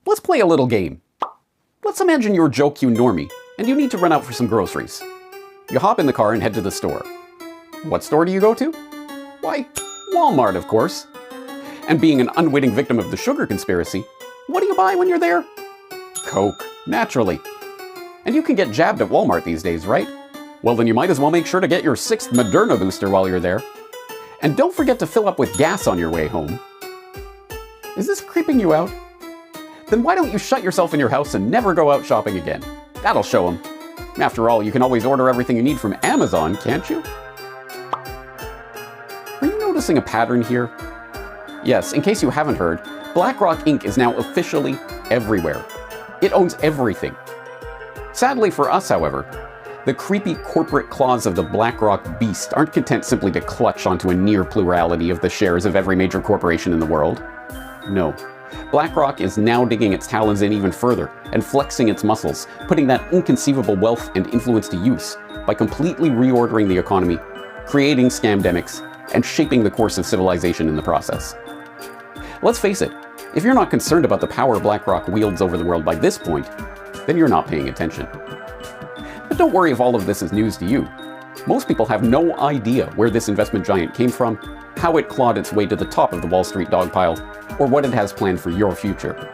Let's play a little game. Let's imagine you're Joe Q normie, and you need to run out for some groceries. You hop in the car and head to the store. What store do you go to? Why, Walmart, of course. And being an unwitting victim of the sugar conspiracy, what do you buy when you're there? Coke, naturally. And you can get jabbed at Walmart these days, right? Well, then you might as well make sure to get your 6th Moderna booster while you're there. And don't forget to fill up with gas on your way home. Is this creeping you out? Then why don't you shut yourself in your house and never go out shopping again? That'll show them. After all, you can always order everything you need from Amazon, can't you? Are you noticing a pattern here? Yes, in case you haven't heard, BlackRock Inc. is now officially everywhere. It owns everything. Sadly for us, however, the creepy corporate claws of the BlackRock beast aren't content simply to clutch onto a near plurality of the shares of every major corporation in the world. No. BlackRock is now digging its talons in even further and flexing its muscles, putting that inconceivable wealth and influence to use by completely reordering the economy, creating scamdemics, and shaping the course of civilization in the process. Let's face it, if you're not concerned about the power BlackRock wields over the world by this point, then you're not paying attention. But don't worry if all of this is news to you. Most people have no idea where this investment giant came from, how it clawed its way to the top of the Wall Street dogpile, or what it has planned for your future.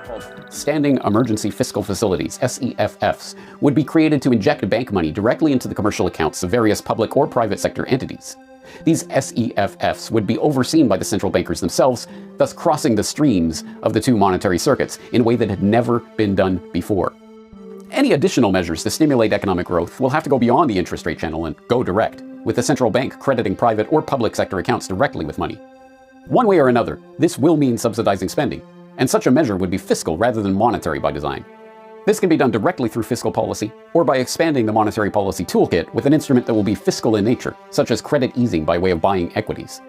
Standing Emergency Fiscal Facilities, SEFFs, would be created to inject bank money directly into the commercial accounts of various public or private sector entities. These SEFFs would be overseen by the central bankers themselves, thus crossing the streams of the two monetary circuits in a way that had never been done before. Any additional measures to stimulate economic growth will have to go beyond the interest rate channel and go direct, with the central bank crediting private or public sector accounts directly with money. One way or another, this will mean subsidizing spending, and such a measure would be fiscal rather than monetary by design. This can be done directly through fiscal policy, or by expanding the monetary policy toolkit with an instrument that will be fiscal in nature, such as credit easing by way of buying equities.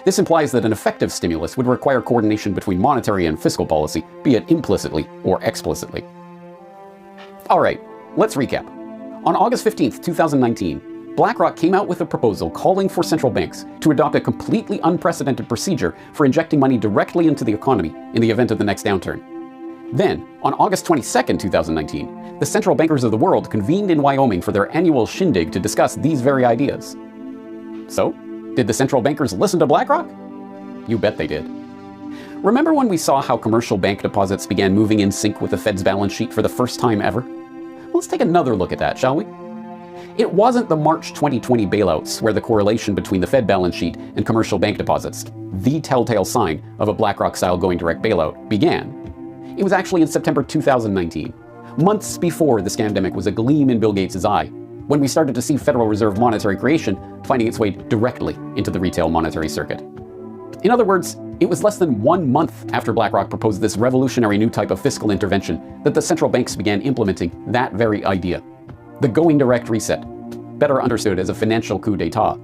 This implies that an effective stimulus would require coordination between monetary and fiscal policy, be it implicitly or explicitly. Alright, let's recap. On August 15th, 2019, BlackRock came out with a proposal calling for central banks to adopt a completely unprecedented procedure for injecting money directly into the economy in the event of the next downturn. Then, on August 22nd, 2019, the central bankers of the world convened in Wyoming for their annual shindig to discuss these very ideas. So, did the central bankers listen to BlackRock? You bet they did. Remember when we saw how commercial bank deposits began moving in sync with the Fed's balance sheet for the first time ever? Let's take another look at that, shall we? It wasn't the March 2020 bailouts where the correlation between the Fed balance sheet and commercial bank deposits, the telltale sign of a BlackRock-style going direct bailout, began. It was actually in September 2019, months before the scamdemic was a gleam in Bill Gates' eye, when we started to see Federal Reserve monetary creation finding its way directly into the retail monetary circuit. In other words, it was less than 1 month after BlackRock proposed this revolutionary new type of fiscal intervention that the central banks began implementing that very idea. The going direct reset, better understood as a financial coup d'etat,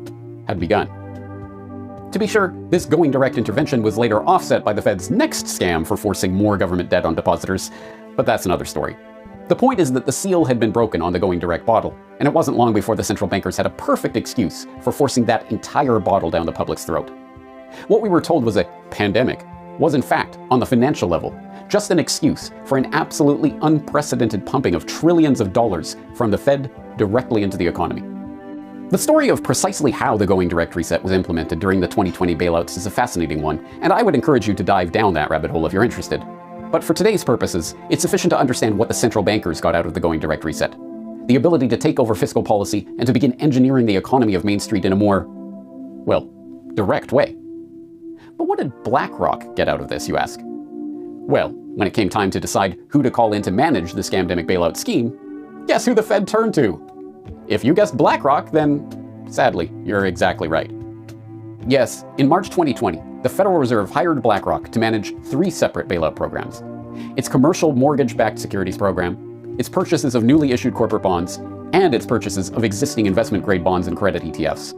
had begun. To be sure, this going direct intervention was later offset by the Fed's next scam for forcing more government debt on depositors, but that's another story. The point is that the seal had been broken on the going direct bottle, and it wasn't long before the central bankers had a perfect excuse for forcing that entire bottle down the public's throat. What we were told was a pandemic was in fact, on the financial level, just an excuse for an absolutely unprecedented pumping of trillions of dollars from the Fed directly into the economy. The story of precisely how the going direct reset was implemented during the 2020 bailouts is a fascinating one, and I would encourage you to dive down that rabbit hole if you're interested. But for today's purposes, it's sufficient to understand what the central bankers got out of the going direct reset. The ability to take over fiscal policy and to begin engineering the economy of Main Street in a more, well, direct way. But what did BlackRock get out of this, you ask? Well, when it came time to decide who to call in to manage the scamdemic bailout scheme, guess who the Fed turned to? If you guessed BlackRock, then sadly, you're exactly right. Yes, in March 2020, the Federal Reserve hired BlackRock to manage 3 separate bailout programs: its commercial mortgage-backed securities program, its purchases of newly issued corporate bonds, and its purchases of existing investment-grade bonds and credit ETFs.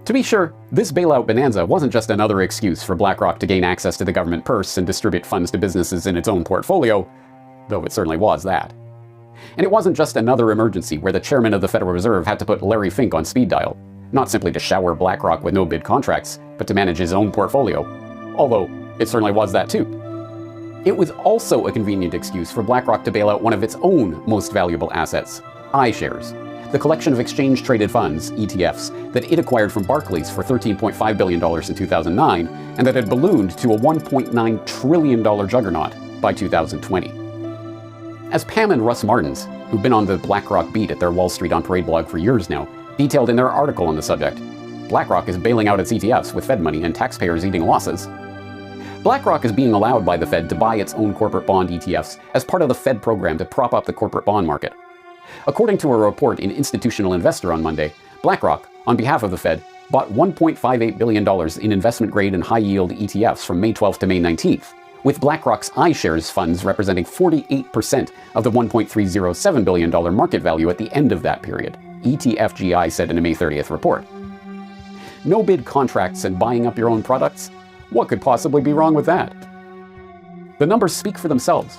To be sure, this bailout bonanza wasn't just another excuse for BlackRock to gain access to the government purse and distribute funds to businesses in its own portfolio, though it certainly was that. And it wasn't just another emergency where the chairman of the Federal Reserve had to put Larry Fink on speed dial, not simply to shower BlackRock with no-bid contracts, but to manage his own portfolio, although it certainly was that too. It was also a convenient excuse for BlackRock to bail out one of its own most valuable assets, iShares, the collection of exchange-traded funds, ETFs, that it acquired from Barclays for $13.5 billion in 2009, and that had ballooned to a $1.9 trillion juggernaut by 2020. As Pam and Russ Martins, who've been on the BlackRock beat at their Wall Street on Parade blog for years now, detailed in their article on the subject, BlackRock is bailing out its ETFs with Fed money and taxpayers eating losses. BlackRock is being allowed by the Fed to buy its own corporate bond ETFs as part of the Fed program to prop up the corporate bond market. According to a report in Institutional Investor on Monday, BlackRock, on behalf of the Fed, bought $1.58 billion in investment-grade and high-yield ETFs from May 12th to May 19th, with BlackRock's iShares funds representing 48% of the $1.307 billion market value at the end of that period, ETFGI said in a May 30th report. No bid contracts and buying up your own products? What could possibly be wrong with that? The numbers speak for themselves.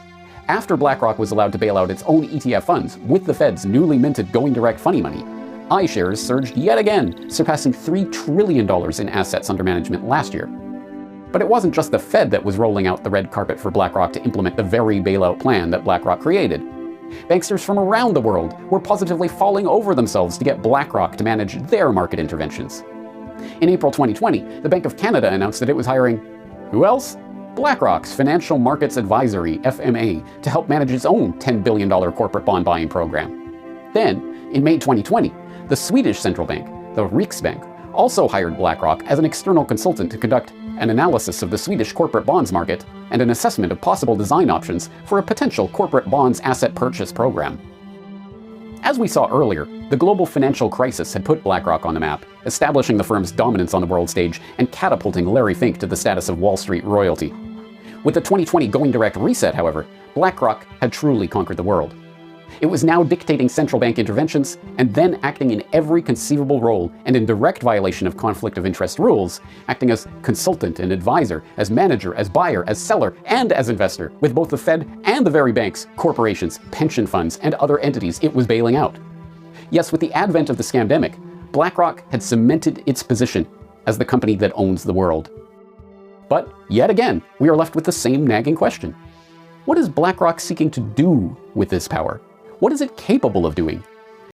After BlackRock was allowed to bail out its own ETF funds with the Fed's newly minted going direct funny money, iShares surged yet again, surpassing $3 trillion in assets under management last year. But it wasn't just the Fed that was rolling out the red carpet for BlackRock to implement the very bailout plan that BlackRock created. Banksters from around the world were positively falling over themselves to get BlackRock to manage their market interventions. In April 2020, the Bank of Canada announced that it was hiring, who else? BlackRock's Financial Markets Advisory, FMA, to help manage its own $10 billion corporate bond buying program. Then, in May 2020, the Swedish central bank, the Riksbank, also hired BlackRock as an external consultant to conduct an analysis of the Swedish corporate bonds market and an assessment of possible design options for a potential corporate bonds asset purchase program. As we saw earlier, the global financial crisis had put BlackRock on the map, establishing the firm's dominance on the world stage and catapulting Larry Fink to the status of Wall Street royalty. With the 2020 going direct reset, however, BlackRock had truly conquered the world. It was now dictating central bank interventions and then acting in every conceivable role and in direct violation of conflict of interest rules, acting as consultant and advisor, as manager, as buyer, as seller, and as investor, with both the Fed and the very banks, corporations, pension funds, and other entities it was bailing out. Yes, with the advent of the scamdemic, BlackRock had cemented its position as the company that owns the world. But, yet again, we are left with the same nagging question. What is BlackRock seeking to do with this power? What is it capable of doing?